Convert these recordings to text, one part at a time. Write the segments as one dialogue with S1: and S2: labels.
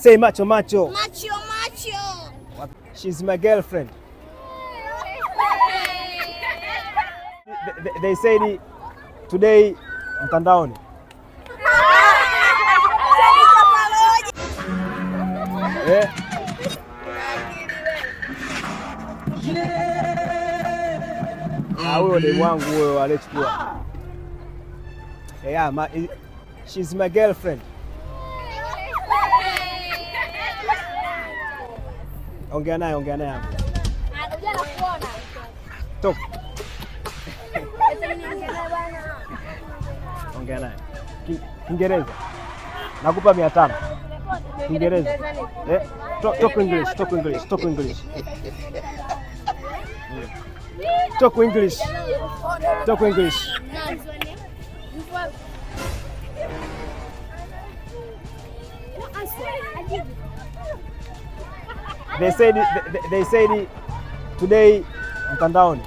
S1: Say macho macho.
S2: Macho macho.
S1: She's my girlfriend. They said today mtandaoni. Huyo ni wangu huyo alichukua. Yeah, she's my girlfriend. Ongea naye hapo. Toka. Ongea naye. Kiingereza. Nakupa 500. Kiingereza. Talk English. Talk English. They said today mtandaoni.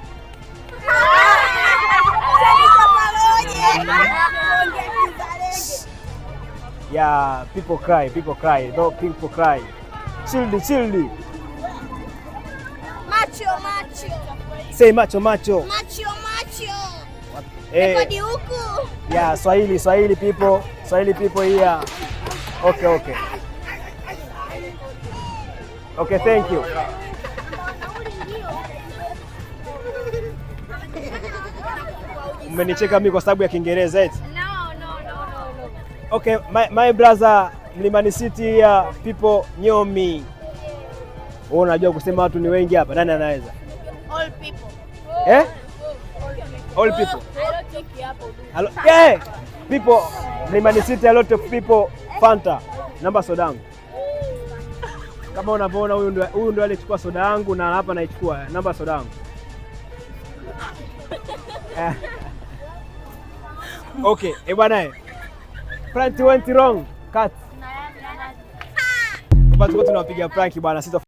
S1: Yeah, people cry. Though people cry. Childi.
S2: Macho.
S1: Say macho macho.
S2: Macho.
S1: Rekodi
S2: huku.
S1: Yeah, Swahili people here. Okay. Okay, thank you. Umenicheka mimi kwa sababu ya Kiingereza eti?
S2: No.
S1: Okay, my brother, Mlimani City here, people know me. Wewe unajua kusema watu ni wengi hapa, nani anaweza?
S2: All people.
S1: All people. Hello. Yeah. People, Mlimani City, a lot of people. Fanta, namba soda yangu. Kama unavyoona huyu ndio alichukua soda yangu na hapa naichukua. Namba soda yangu. Okay, bwana. Prank went wrong. Cut. Tunapiga prank bwana.